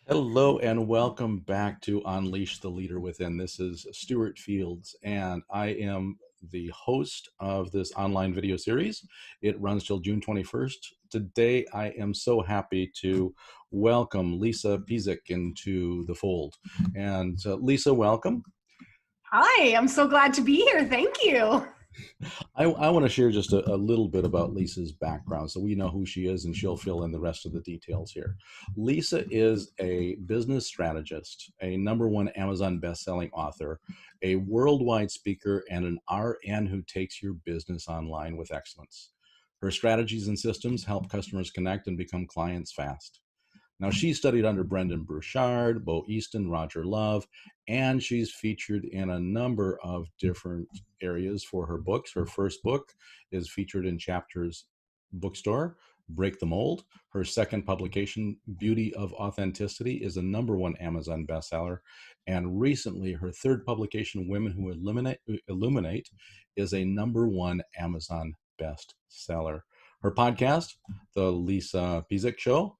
Hello and welcome back to Unleash the Leader Within. This is Stuart Fields, and I am the host of this online video series. It runs till June 21st. Today, I am so happy to welcome Lisa Pezik into the fold. And Lisa, welcome. Hi, I'm so glad to be here. Thank you. I want to share just a little bit about Lisa's background so we know who she is and she'll fill in the rest of the details here. Lisa is a business strategist, a #1 Amazon bestselling author, a worldwide speaker, and an RN who takes your business online with excellence. Her strategies and systems help customers connect and become clients fast. Now, she studied under Brendan Burchard, Bo Easton, Roger Love, and she's featured in a number of different areas for her books. Her first book is featured in Chapters Bookstore, Break the Mold. Her second publication, Beauty of Authenticity, is a #1 Amazon bestseller. And recently, her third publication, Women Who Illuminate, is a #1 Amazon bestseller. Her podcast, The Lisa Pezik Show,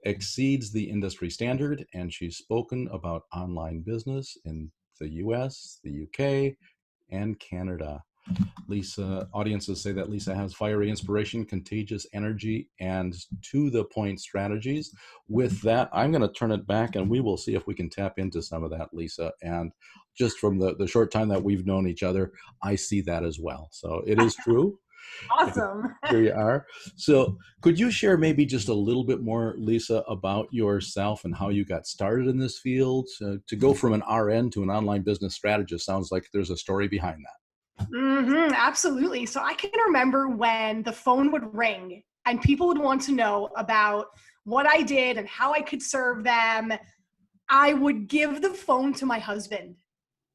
exceeds the industry standard, and she's spoken about online business in the US, the UK, and Canada. Audiences say that Lisa has fiery inspiration, contagious energy, and to the point strategies. With that, I'm going to turn it back and we will see if we can tap into some of that, Lisa. And just from the short time that we've known each other, I see that as well. So it is true. Awesome. Here you are. So, could you share maybe just a little bit more, Lisa, about yourself and how you got started in this field? To go from an RN to an online business strategist sounds like there's a story behind that. Absolutely. So I can remember when the phone would ring and people would want to know about what I did and how I could serve them. I would give the phone to my husband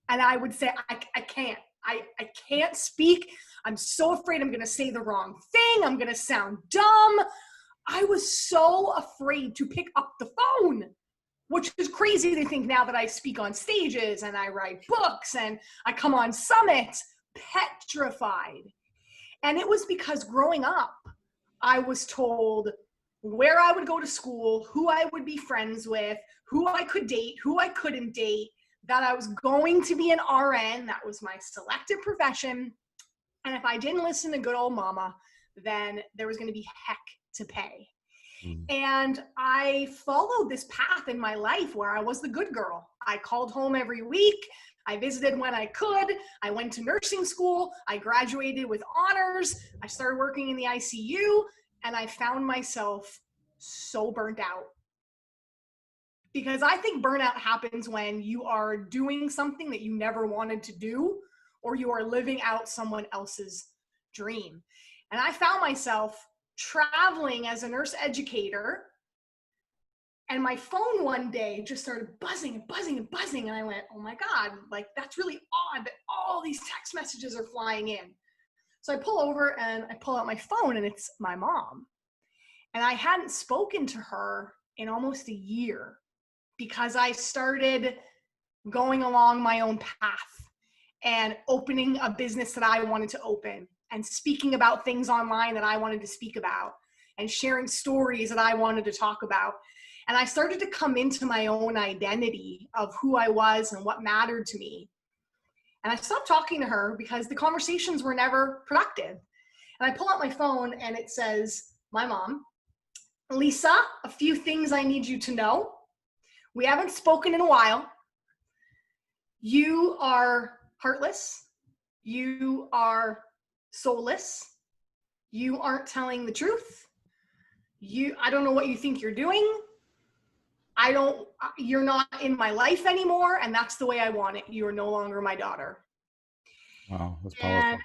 and I would say, I can't. I can't speak. I'm so afraid I'm going to say the wrong thing. I'm going to sound dumb. I was so afraid to pick up the phone, which is crazy to think now that I speak on stages and I write books and I come on summits, petrified. And it was because growing up, I was told where I would go to school, who I would be friends with, who I could date, who I couldn't date, that I was going to be an RN. That was my selected profession. And if I didn't listen to good old mama, then there was going to be heck to pay. Mm. And I followed this path in my life where I was the good girl. I called home every week. I visited when I could. I went to nursing school. I graduated with honors. I started working in the ICU, and I found myself so burnt out. Because I think burnout happens when you are doing something that you never wanted to do, or you are living out someone else's dream. And I found myself traveling as a nurse educator, and my phone one day just started buzzing and buzzing and buzzing. And I went, oh my God, like that's really odd that all these text messages are flying in. So I pull over and I pull out my phone and it's my mom. And I hadn't spoken to her in almost a year because I started going along my own path and opening a business that I wanted to open and speaking about things online that I wanted to speak about and sharing stories that I wanted to talk about. And I started to come into my own identity of who I was and what mattered to me. And I stopped talking to her because the conversations were never productive. And I pull out my phone and it says, my mom, Lisa, a few things I need you to know. We haven't spoken in a while. You are heartless. You are soulless. You aren't telling the truth. I don't know what you think you're doing. You're not in my life anymore. And that's the way I want it. You are no longer my daughter. Wow, that's And powerful.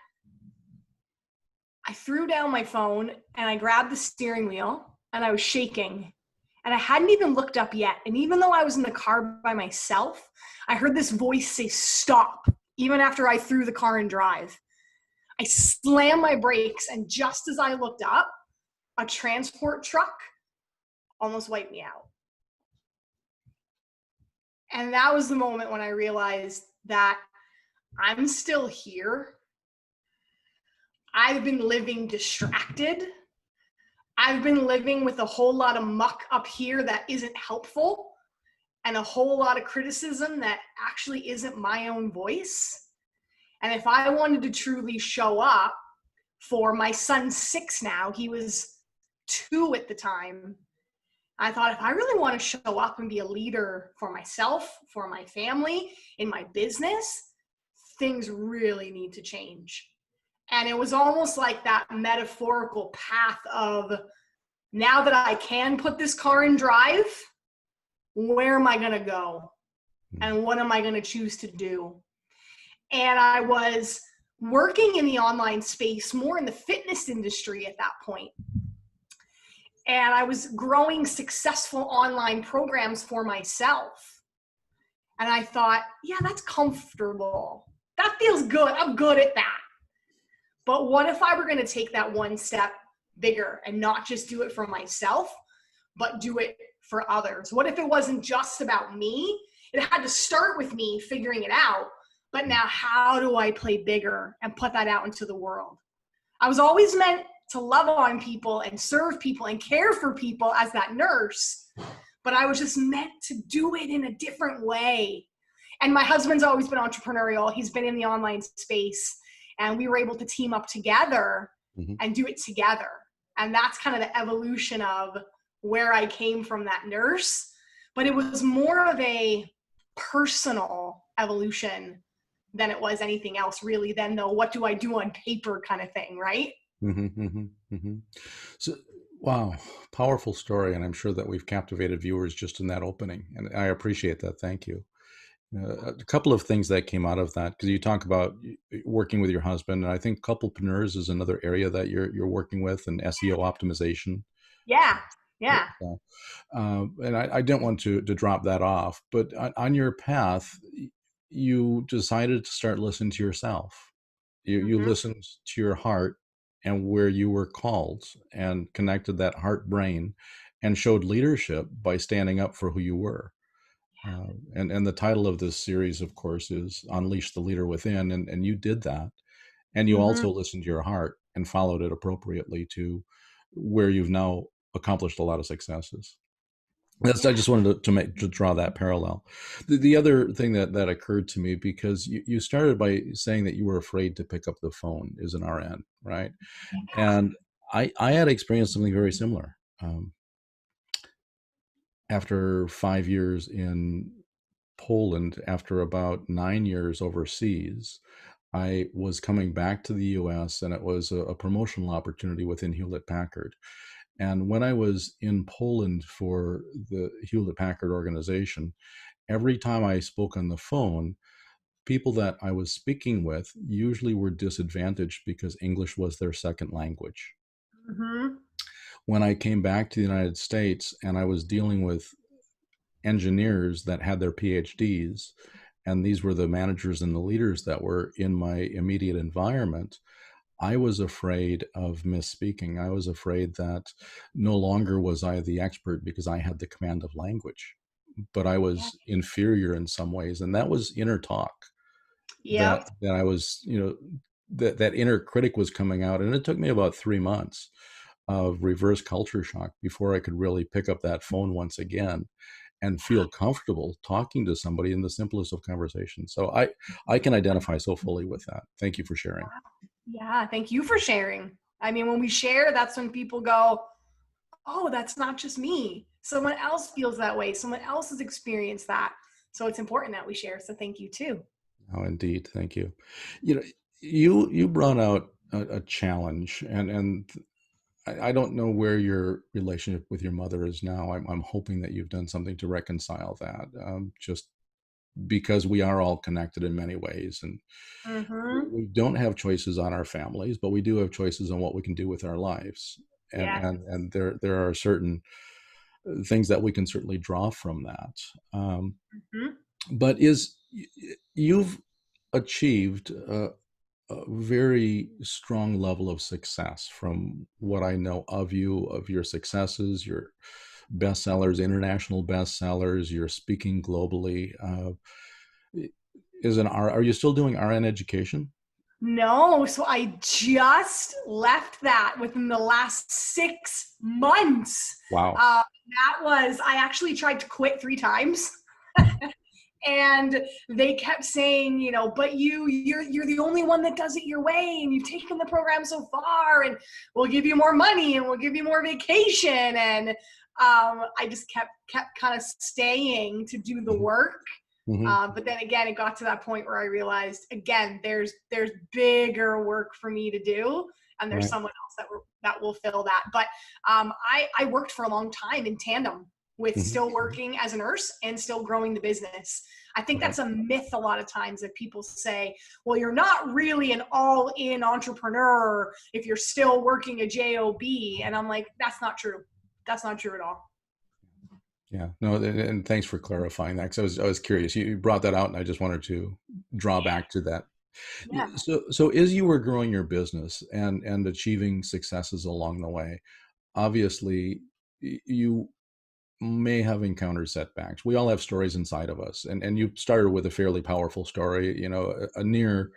I threw down my phone and I grabbed the steering wheel and I was shaking. And I hadn't even looked up yet. And even though I was in the car by myself, I heard this voice say, stop, even after I threw the car in drive. I slammed my brakes, and just as I looked up, a transport truck almost wiped me out. And that was the moment when I realized that I'm still here. I've been living distracted. I've been living with a whole lot of muck up here that isn't helpful. and a whole lot of criticism that actually isn't my own voice. And if I wanted to truly show up for my son's 6 now, he was 2 at the time. I thought, if I really want to show up and be a leader for myself, for my family, in my business, things really need to change. And it was almost like that metaphorical path of, now that I can put this car in drive, where am I going to go? And what am I going to choose to do? And I was working in the online space, more in the fitness industry at that point. And I was growing successful online programs for myself. And I thought, yeah, that's comfortable. That feels good. I'm good at that. But what if I were going to take that one step bigger and not just do it for myself, but do it for others? What if it wasn't just about me? It had to start with me figuring it out. But now, how do I play bigger and put that out into the world? I was always meant to love on people and serve people and care for people as that nurse, but I was just meant to do it in a different way. And my husband's always been entrepreneurial. He's been in the online space, and we were able to team up together and do it together. And that's kind of the evolution of where I came from, that nurse. But it was more of a personal evolution than it was anything else, really, than the what do I do on paper kind of thing, right? So, wow, powerful story. And I'm sure that we've captivated viewers just in that opening. And I appreciate that. Thank you. A couple of things that came out of that, because you talk about working with your husband, and I think couplepreneurs is another area that you're working with, and SEO optimization. Yeah. And I didn't want to drop that off, but on your path, you decided to start listening to yourself. You listened to your heart and where you were called, and connected that heart brain, and showed leadership by standing up for who you were. And the title of this series, of course, is Unleash the Leader Within. And you did that. And you also listened to your heart and followed it appropriately to where you've now accomplished a lot of successes. I just wanted to draw that parallel. The other thing that occurred to me, because you started by saying that you were afraid to pick up the phone as an RN, right? And I had experienced something very similar. After 5 years in Poland, after about 9 years overseas, I was coming back to the US, and it was a promotional opportunity within Hewlett Packard. And when I was in Poland for the Hewlett Packard organization, every time I spoke on the phone, people that I was speaking with usually were disadvantaged because English was their second language. When I came back to the United States and I was dealing with engineers that had their PhDs, and these were the managers and the leaders that were in my immediate environment, I was afraid of misspeaking. I was afraid that no longer was I the expert because I had the command of language, but I was inferior in some ways. And that was inner talk. That I was, that inner critic was coming out. And it took me about 3 months of reverse culture shock before I could really pick up that phone once again and feel comfortable talking to somebody in the simplest of conversations. So I can identify so fully with that. Thank you for sharing. Yeah, thank you for sharing. I mean, when we share, that's when people go, oh, that's not just me. Someone else feels that way. Someone else has experienced that. So it's important that we share. So thank you too. Oh, indeed. Thank you. You brought out a challenge, and I don't know where your relationship with your mother is now. I'm hoping that you've done something to reconcile that, just because we are all connected in many ways, and we don't have choices on our families, but we do have choices on what we can do with our lives. And there are certain things that we can certainly draw from that. But you've achieved a very strong level of success from what I know of you, of your successes, your bestsellers, international bestsellers, you're speaking globally. Are you still doing RN education? No, so I just left that within the last 6 months. Wow. I actually tried to quit 3 times. And they kept saying, you know, but you're the only one that does it your way, and you've taken the program so far, and we'll give you more money and we'll give you more vacation. And I just kept kind of staying to do the work. But then again, it got to that point where I realized, again, there's bigger work for me to do, and there's someone else that will fill that. But I worked for a long time in tandem with still working as a nurse and still growing the business. I think that's a myth a lot of times, that people say, well, you're not really an all-in entrepreneur if you're still working a job. And I'm like, that's not true. That's not true at all. Yeah, no, and thanks for clarifying that, because I was curious. You brought that out, and I just wanted to draw back to that. Yeah. So as you were growing your business and achieving successes along the way, obviously you may have encountered setbacks. We all have stories inside of us, and you started with a fairly powerful story, you know, a near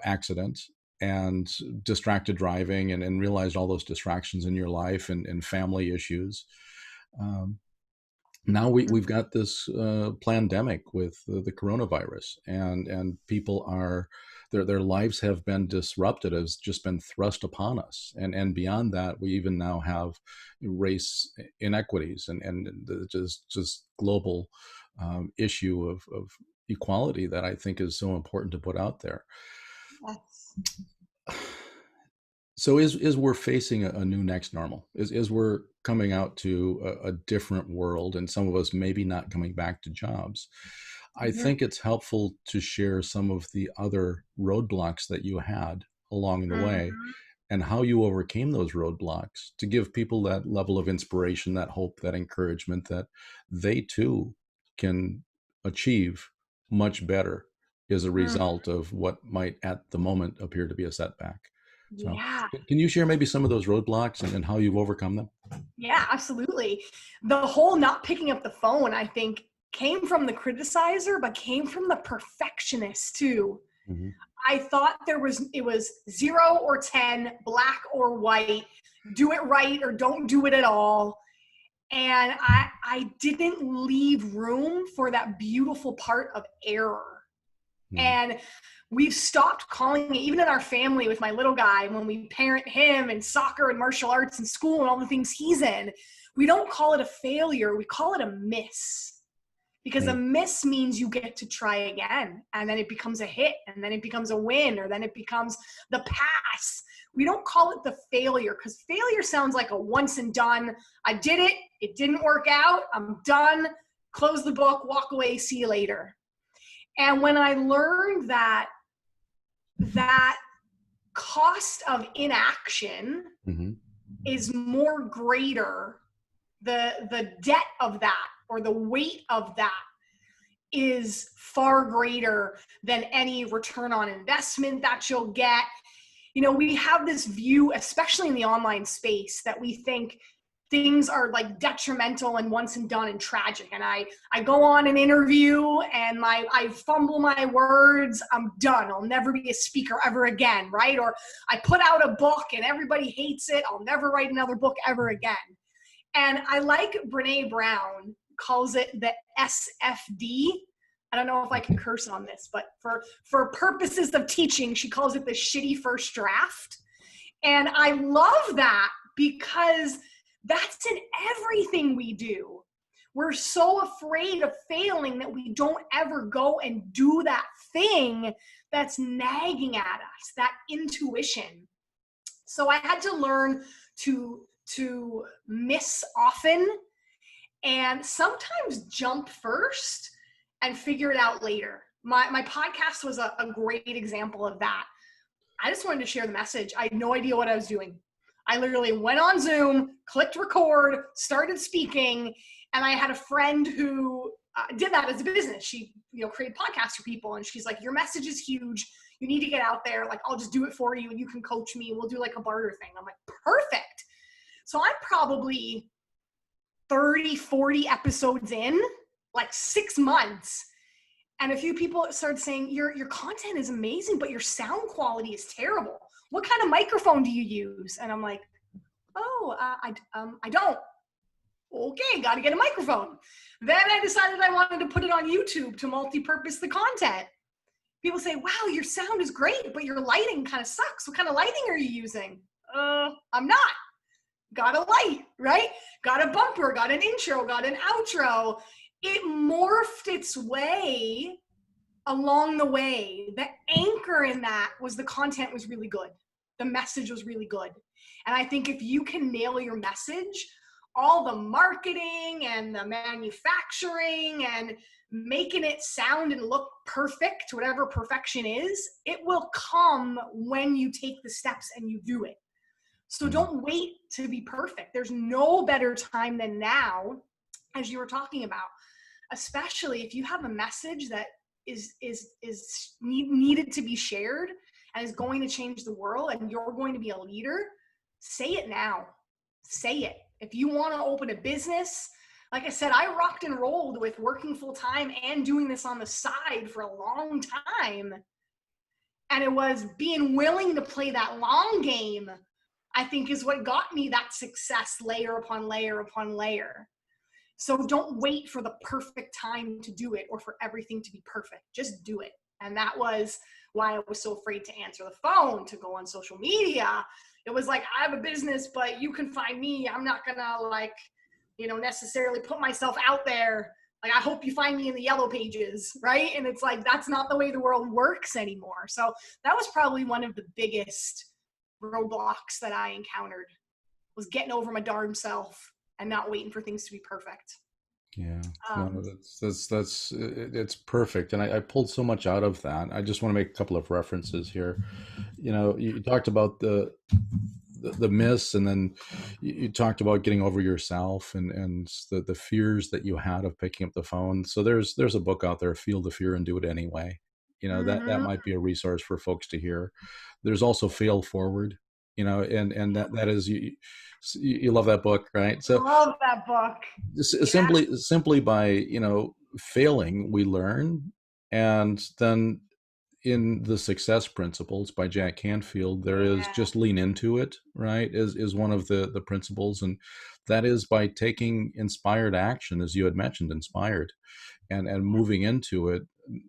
accident and distracted driving, and realized all those distractions in your life and family issues. Now we've got this pandemic with the coronavirus, and people are their lives have been disrupted, has just been thrust upon us, and beyond that, we even now have race inequities and the just global issue of equality that I think is so important to put out there. Yes. So is we're facing a new next normal, is we're coming out to a different world, and some of us maybe not coming back to jobs. I think it's helpful to share some of the other roadblocks that you had along the way and how you overcame those roadblocks, to give people that level of inspiration, that hope, that encouragement that they too can achieve much better as a result of what might at the moment appear to be a setback. So Yeah. can you share maybe some of those roadblocks and how you've overcome them? Yeah, absolutely. The whole not picking up the phone, I think, came from the criticizer, but came from the perfectionist too. Mm-hmm. I thought it was 0 or 10, black or white, do it right or don't do it at all. And I didn't leave room for that beautiful part of error. Mm-hmm. And we've stopped calling it, even in our family with my little guy, when we parent him in soccer and martial arts and school and all the things he's in, we don't call it a failure. We call it a miss. Because a miss means you get to try again, and then it becomes a hit, and then it becomes a win, or then it becomes the pass. We don't call it the failure, because failure sounds like a once and done. I did it. It didn't work out. I'm done. Close the book, walk away, see you later. And when I learned that cost of inaction is more greater, the debt of that, or the weight of that, is far greater than any return on investment that you'll get. You know, we have this view, especially in the online space, that we think things are like detrimental and once and done and tragic. And I go on an interview and I fumble my words, I'm done. I'll never be a speaker ever again, right? Or I put out a book and everybody hates it. I'll never write another book ever again. And I like Brene Brown calls it the SFD. I don't know if I can curse on this, but for purposes of teaching, she calls it the shitty first draft. And I love that, because that's in everything we do. We're so afraid of failing that we don't ever go and do that thing that's nagging at us, that intuition. So I had to learn to miss often, and sometimes jump first and figure it out later. My podcast was a great example of that. I just wanted to share the message. I had no idea what I was doing. I literally went on Zoom, clicked record, started speaking, and I had a friend who did that as a business. She, created podcasts for people, and she's like, your message is huge. You need to get out there. Like, I'll just do it for you, and you can coach me. We'll do like a barter thing. I'm like, perfect. So I'm probably 30, 40 episodes in, like 6 months. And a few people started saying, your content is amazing, but your sound quality is terrible. What kind of microphone do you use? And I'm like, I don't. Okay, got to get a microphone. Then I decided I wanted to put it on YouTube to multi-purpose the content. People say, wow, your sound is great, but your lighting kind of sucks. What kind of lighting are you using? I'm not. Got a light, right? Got a bumper, got an intro, got an outro. It morphed its way along the way. The anchor in that was the content was really good. The message was really good. And I think if you can nail your message, all the marketing and the manufacturing and making it sound and look perfect, whatever perfection is, it will come when you take the steps and you do it. So don't wait to be perfect. There's no better time than now, as you were talking about, especially if you have a message that is needed to be shared and is going to change the world and you're going to be a leader. Say it now. Say it. If you want to open a business, like I said, I rocked and rolled with working full time and doing this on the side for a long time. And it was being willing to play that long game, I think, is what got me that success layer upon layer upon layer. So don't wait for the perfect time to do it or for everything to be perfect. Just do it. And that was why I was so afraid to answer the phone, to go on social media. It was like, I have a business, but you can find me. I'm not going to necessarily put myself out there. Like, I hope you find me in the yellow pages, right? And it's like, that's not the way the world works anymore. So that was probably one of the biggest roadblocks that I encountered, was getting over my darn self and not waiting for things to be perfect. Yeah, no, that's it's perfect, and I pulled so much out of that. I just want to make a couple of references here. You talked about the miss, and then you talked about getting over yourself and the fears that you had of picking up the phone. So there's a book out there, Feel the Fear and Do It Anyway. That might be a resource for folks to hear. There's also Fail Forward, and that is you love that book, right? So love that book. simply by failing we learn. And then in the Success Principles by Jack Canfield, there is just lean into it, right, is one of the principles. And that is by taking inspired action, as you had mentioned, inspired, and moving into it.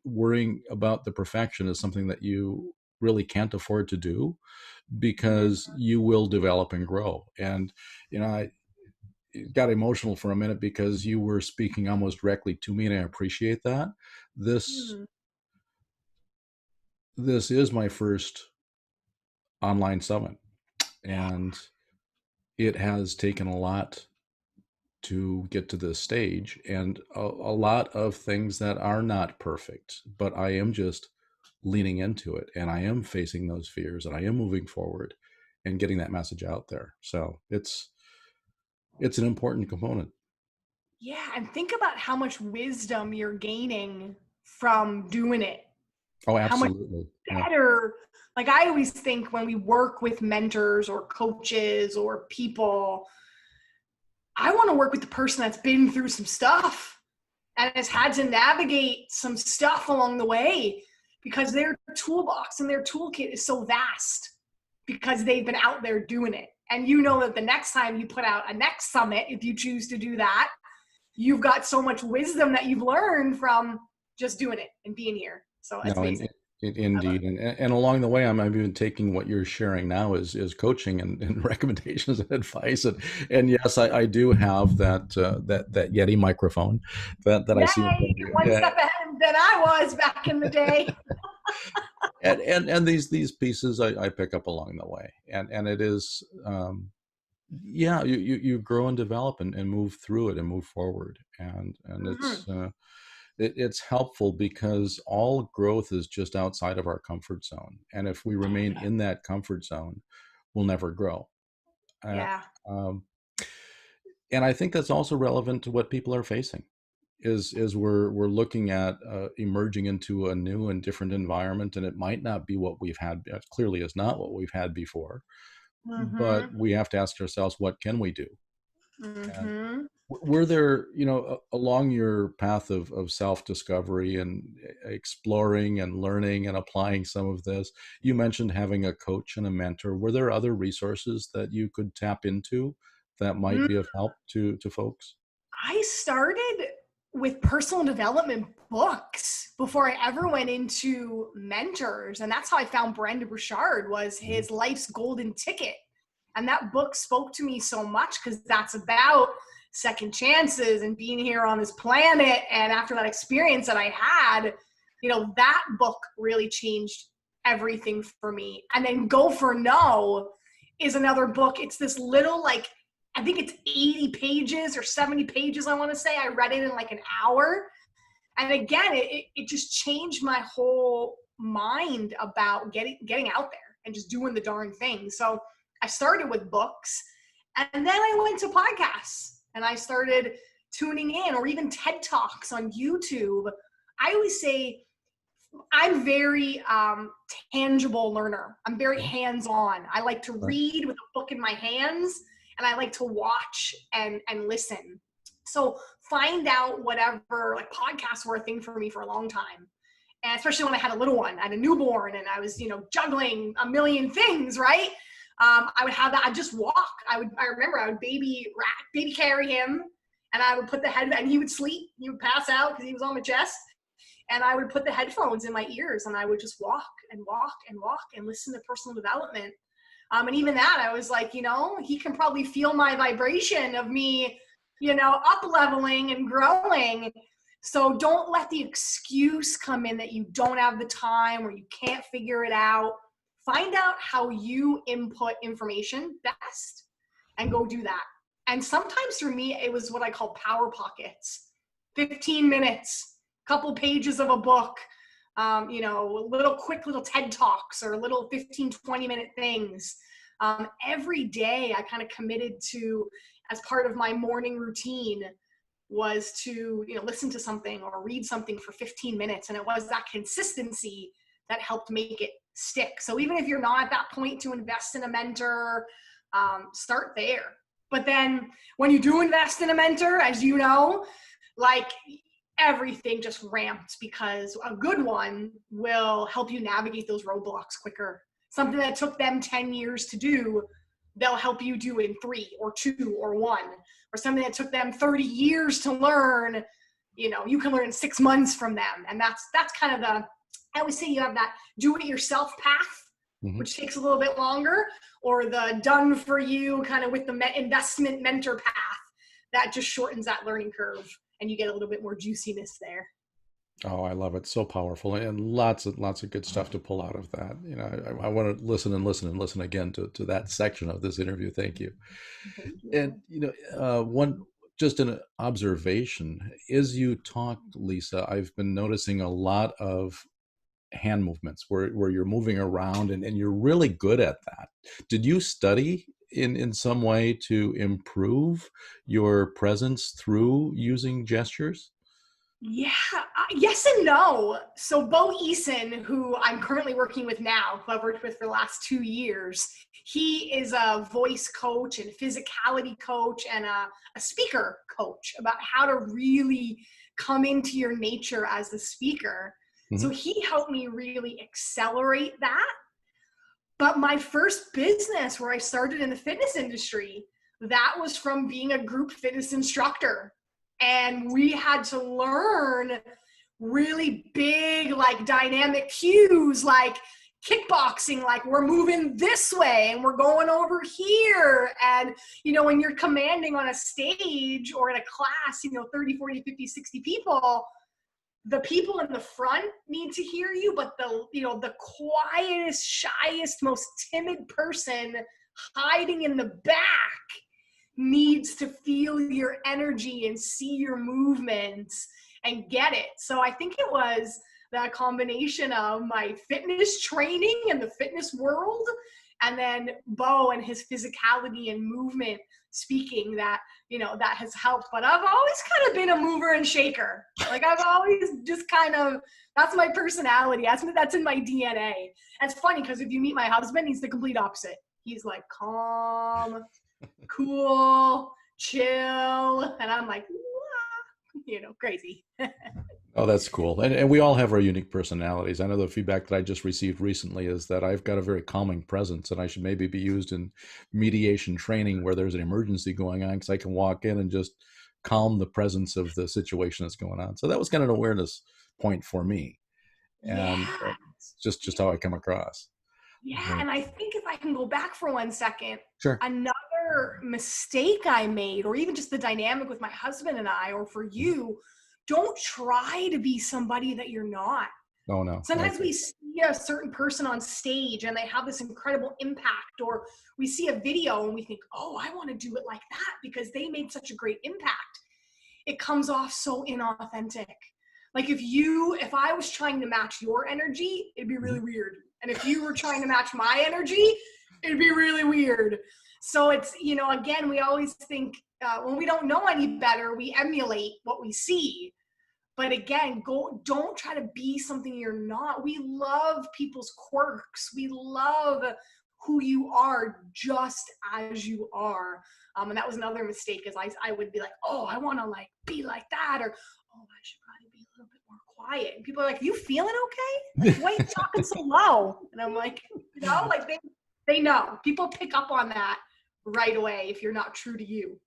Worrying about the perfection is something that you really can't afford to do, because you will develop and grow. And I got emotional for a minute because you were speaking almost directly to me, and I appreciate that. This is my first online summit, and it has taken a lot to get to this stage, and a lot of things that are not perfect, but I am just leaning into it, and I am facing those fears, and I am moving forward and getting that message out there. So it's an important component. Yeah, and think about how much wisdom you're gaining from doing it. Oh, How much absolutely. better. Like, I always think when we work with mentors or coaches or people, I want to work with the person that's been through some stuff and has had to navigate some stuff along the way, because their toolbox and their toolkit is so vast because they've been out there doing it. And that the next time you put out a next summit, if you choose to do that, you've got so much wisdom that you've learned from just doing it and being here. So it's amazing. Indeed. And along the way, I'm even taking what you're sharing now is coaching and recommendations and advice. And yes, I do have that Yeti microphone that I see. One step ahead than I was back in the day. and these pieces I pick up along the way. And it is, you grow and develop and move through it and move forward. And it's helpful because all growth is just outside of our comfort zone. And if we remain in that comfort zone, we'll never grow. And I think that's also relevant to what people are facing is we're looking at emerging into a new and different environment. And it might not be what we've had, clearly is not what we've had before, but we have to ask ourselves, what can we do? Were there, along your path of self-discovery and exploring and learning and applying some of this, you mentioned having a coach and a mentor. Were there other resources that you could tap into that might be of help to folks? I started with personal development books before I ever went into mentors. And that's how I found Brendon Burchard, was his Life's Golden Ticket. And that book spoke to me so much because that's about second chances and being here on this planet. And after that experience that I had, that book really changed everything for me. And then Go for No is another book. It's this little, I think it's 80 pages or 70 pages, I want to say. I read it in like an hour. And again, it just changed my whole mind about getting out there and just doing the darn thing. So I started with books, and then I went to podcasts, and I started tuning in, or even TED Talks on YouTube. I always say I'm very tangible learner. I'm very hands-on. I like to read with a book in my hands, and I like to watch and listen. So find out whatever, podcasts were a thing for me for a long time. And especially when I had a little one, I had a newborn, and I was, juggling a million things, right? I would have that. I'd just walk. I remember I would baby carry him, and I would put the head, and he would sleep. He would pass out because he was on my chest. And I would put the headphones in my ears, and I would just walk and walk and walk and listen to personal development. And even that, I was like, he can probably feel my vibration of me, up leveling and growing. So don't let the excuse come in that you don't have the time or you can't figure it out. Find out how you input information best and go do that. And sometimes for me, it was what I call power pockets. 15 minutes, couple pages of a book, quick little TED Talks or little 15, 20-minute things. Every day I kind of committed to, as part of my morning routine, was to, listen to something or read something for 15 minutes. And it was that consistency that helped make it stick. So even if you're not at that point to invest in a mentor, start there. But then when you do invest in a mentor, as you know, everything just ramped, because a good one will help you navigate those roadblocks quicker. Something that took them 10 years to do, they'll help you do in 3 or 2 or 1. Or something that took them 30 years to learn, you can learn in 6 months from them. And that's kind of I always say you have that do-it-yourself path, which takes a little bit longer, or the done for you kind of with the investment mentor path that just shortens that learning curve, and you get a little bit more juiciness there. Oh, I love it. So powerful, and lots of good stuff to pull out of that. I want to listen and listen and listen again to that section of this interview. Thank you. And, one, just an observation, as you talk, Lisa, I've been noticing a lot of hand movements where you're moving around, and you're really good at that. Did you study in some way to improve your presence through using gestures? Yeah, yes and no. So Bo Eason, who I'm currently working with now, who I've worked with for the last 2 years, he is a voice coach and physicality coach and a speaker coach about how to really come into your nature as a speaker. So he helped me really accelerate that. But my first business, where I started in the fitness industry, that was from being a group fitness instructor. And we had to learn really big, dynamic cues, like kickboxing, we're moving this way and we're going over here. And, when you're commanding on a stage or in a class, 30, 40, 50, 60 people, the people in the front need to hear you, but the quietest, shyest, most timid person hiding in the back needs to feel your energy and see your movements and get it. So I think it was that combination of my fitness training and the fitness world, and then Bo and his physicality and movement speaking that has helped. But I've always kind of been a mover and shaker. I've always just that's my personality. That's in my DNA. And it's funny because if you meet my husband, he's the complete opposite. He's calm, cool, chill, and I'm crazy. Oh, that's cool. And we all have our unique personalities. I know the feedback that I just received recently is that I've got a very calming presence, and I should maybe be used in mediation training where there's an emergency going on, because I can walk in and just calm the presence of the situation that's going on. So that was kind of an awareness point for me, and Yeah. just how I come across. Yeah. But And I think if I can go back for 1 second, sure. another mistake I made, or even just the dynamic with my husband and I, or for Mhm. you, don't try to be somebody that you're not. Oh no. Sometimes Okay. we see a certain person on stage and they have this incredible impact, or we see a video and we think, oh, I want to do it like that because they made such a great impact. It comes off so inauthentic. Like if I was trying to match your energy, it'd be Mhm. really weird. And if you were trying to match my energy, it'd be really weird. So it's, again, we always think when we don't know any better, we emulate what we see. But again, don't try to be something you're not. We love people's quirks. We love who you are just as you are. And that was another mistake, is I would be like, oh, I want to like be like that, or oh, I should probably be a little bit more quiet. And people are like, you feeling okay? Like, why are you talking so low? And I'm like, like they know. People pick up on that right away if you're not true to you.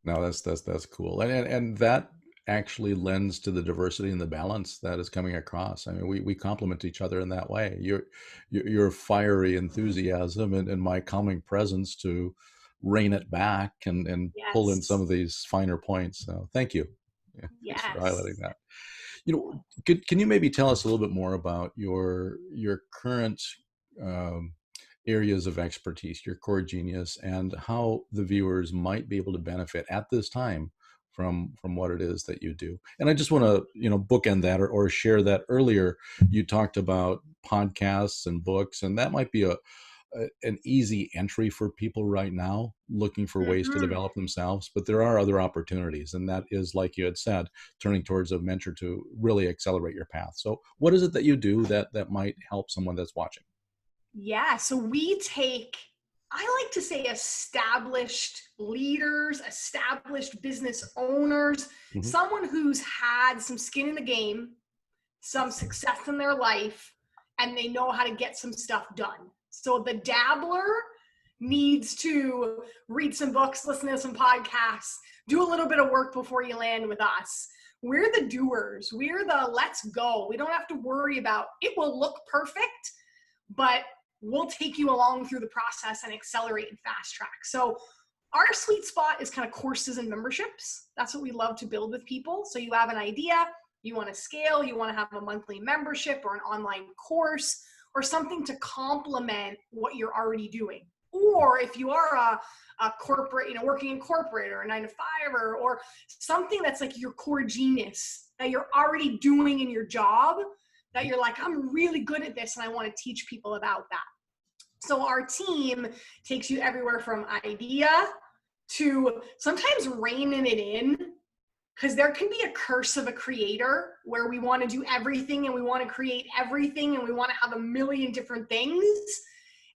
No, that's cool, and that actually lends to the diversity and the balance that is coming across. I mean, we complement each other in that way. Your fiery enthusiasm and my calming presence to rein it back and pull in some Yes. of these finer points. So thank you. Yeah, thanks for highlighting Yes. that. Can you maybe tell us a little bit more about your current um, areas of expertise, your core genius, and how the viewers might be able to benefit at this time from what it is that you do? And I just want to bookend that, or share that earlier you talked about podcasts and books, and that might be an easy entry for people right now looking for ways to Mhm. develop themselves, but there are other opportunities, and that is, like you had said, turning towards a mentor to really accelerate your path. So what is it that you do that might help someone that's watching? Yeah, so we take, I like to say, established leaders, established business owners, Hmm. someone who's had some skin in the game, some success in their life, and they know how to get some stuff done. So the dabbler needs to read some books, listen to some podcasts, do a little bit of work before you land with us. We're the doers. We're the let's go. We don't have to worry about it will look perfect, but we'll take you along through the process and accelerate and fast track. So our sweet spot is kind of courses and memberships. That's what we love to build with people. So you have an idea, you want to scale, you want to have a monthly membership or an online course or something to complement what you're already doing. Or if you are a corporate, working in corporate or a 9 to 5, or something that's like your core genius that you're already doing in your job, that you're like, I'm really good at this and I want to teach people about that. So our team takes you everywhere from idea to sometimes reining it in, because there can be a curse of a creator where we want to do everything and we want to create everything and we want to have a million different things.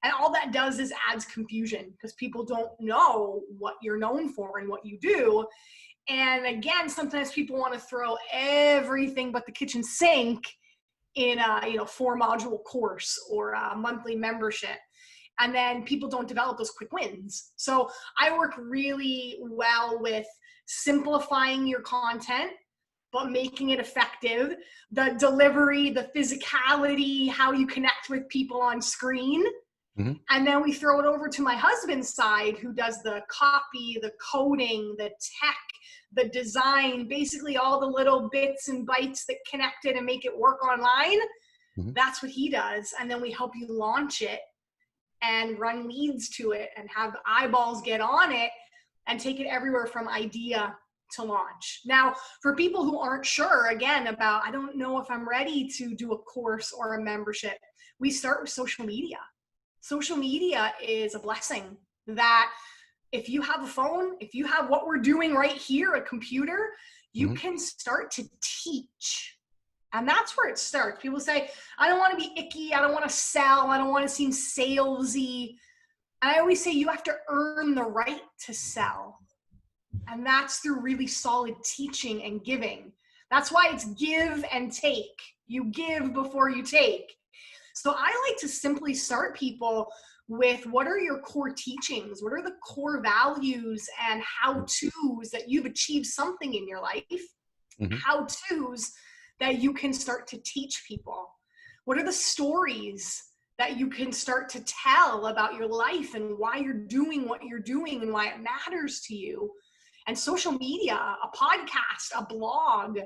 And all that does is adds confusion because people don't know what you're known for and what you do. And again, sometimes people want to throw everything but the kitchen sink in a 4 module course or a monthly membership, and then people don't develop those quick wins. So I work really well with simplifying your content but making it effective, the delivery, the physicality, how you connect with people on screen. Hmm. And then we throw it over to my husband's side, who does the copy, the coding, the tech, the design, basically all the little bits and bytes that connect it and make it work online. Hmm. That's what he does. And then we help you launch it and run leads to it and have eyeballs get on it and take it everywhere from idea to launch. Now, for people who aren't sure, again, about, I don't know if I'm ready to do a course or a membership, we start with social media. Social media is a blessing that if you have a phone, if you have what we're doing right here, a computer, you Hmm. can start to teach. And that's where it starts. People say, I don't want to be icky. I don't want to sell. I don't want to seem salesy. I always say you have to earn the right to sell. And that's through really solid teaching and giving. That's why it's give and take. You give before you take. So I like to simply start people with what are your core teachings? What are the core values and how-tos that you've achieved something in your life? Mm-hmm. How-tos that you can start to teach people? What are the stories that you can start to tell about your life and why you're doing what you're doing and why it matters to you? And social media, a podcast, a blog,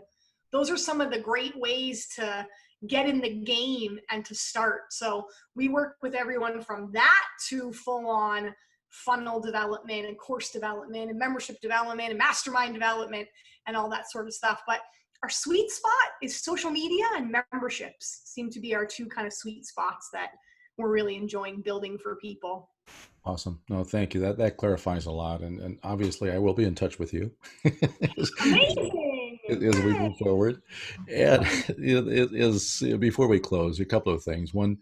those are some of the great ways to get in the game and to start. So we work with everyone from that to full on funnel development and course development and membership development and mastermind development and all that sort of stuff. But our sweet spot is social media, and memberships seem to be our two kind of sweet spots that we're really enjoying building for people. Awesome. No, thank you. That clarifies a lot. And obviously I will be in touch with you Amazing. as we move forward. And it is, before we close, a couple of things. One,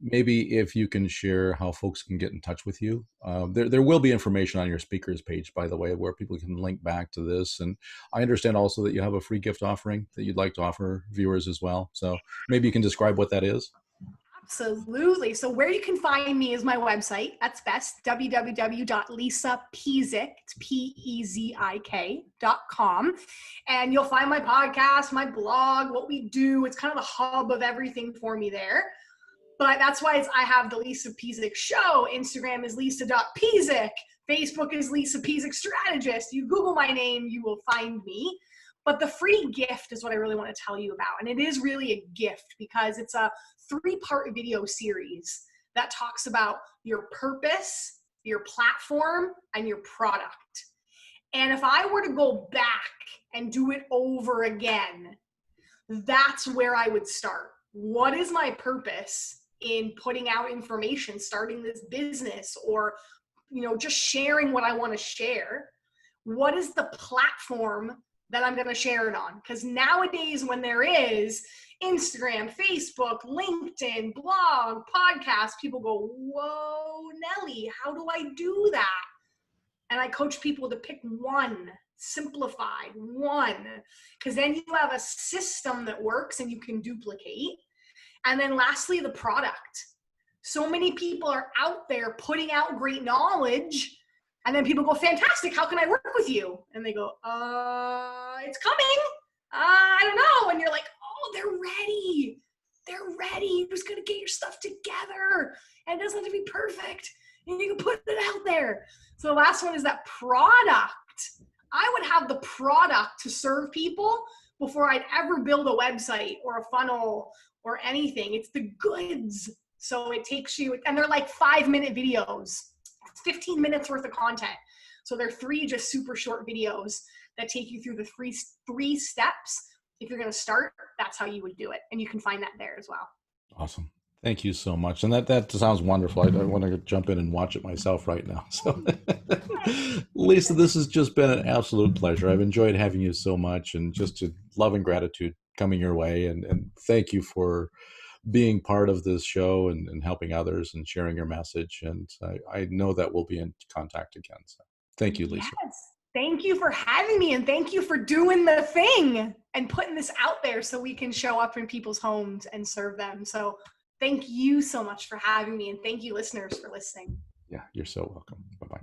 maybe if you can share how folks can get in touch with you. There will be information on your speakers page, by the way, where people can link back to this. And I understand also that you have a free gift offering that you'd like to offer viewers as well. So maybe you can describe what that is. Absolutely. So where you can find me is my website. That's best, www.lisapezijk, it's Pezik.com. And you'll find my podcast, my blog, what we do. It's kind of the hub of everything for me there. But that's why I have the Lisa Pezik Show. Instagram is lisa.pezik. Facebook is Lisa Pezik Strategist. You Google my name, you will find me. But the free gift is what I really want to tell you about. And it is really a gift because it's a 3-part video series that talks about your purpose, your platform, and your product. And if I were to go back and do it over again, that's where I would start. What is my purpose in putting out information, starting this business, or just sharing what I want to share? What is the platform that I'm going to share it on? Because nowadays, when there is Instagram, Facebook, LinkedIn, blog, podcast, people go, whoa, Nelly, how do I do that? And I coach people to pick one, simplify one, because then you have a system that works and you can duplicate. And then lastly, the product. So many people are out there putting out great knowledge, and then people go, fantastic, how can I work with you? And they go, it's coming. I don't know. And you're like, oh, they're ready. They're ready. You're just going to get your stuff together. And it doesn't have to be perfect. And you can put it out there. So the last one is that product. I would have the product to serve people before I'd ever build a website or a funnel or anything. It's the goods. So it takes you, and they're like 5-minute videos. 15 minutes worth of content. So they're 3 just super short videos that take you through the three steps. If you're going to start, that's how you would do it. And you can find that there as well. Awesome. Thank you so much. And that sounds wonderful. I want to jump in and watch it myself right now. So Lisa, this has just been an absolute pleasure. I've enjoyed having you so much, and just love and gratitude coming your way. And thank you for being part of this show and helping others and sharing your message. And I know that we'll be in contact again. So thank you, Lisa. Yes. Thank you for having me, and thank you for doing the thing and putting this out there so we can show up in people's homes and serve them. So thank you so much for having me, and thank you listeners for listening. Yeah, you're so welcome. Bye-bye.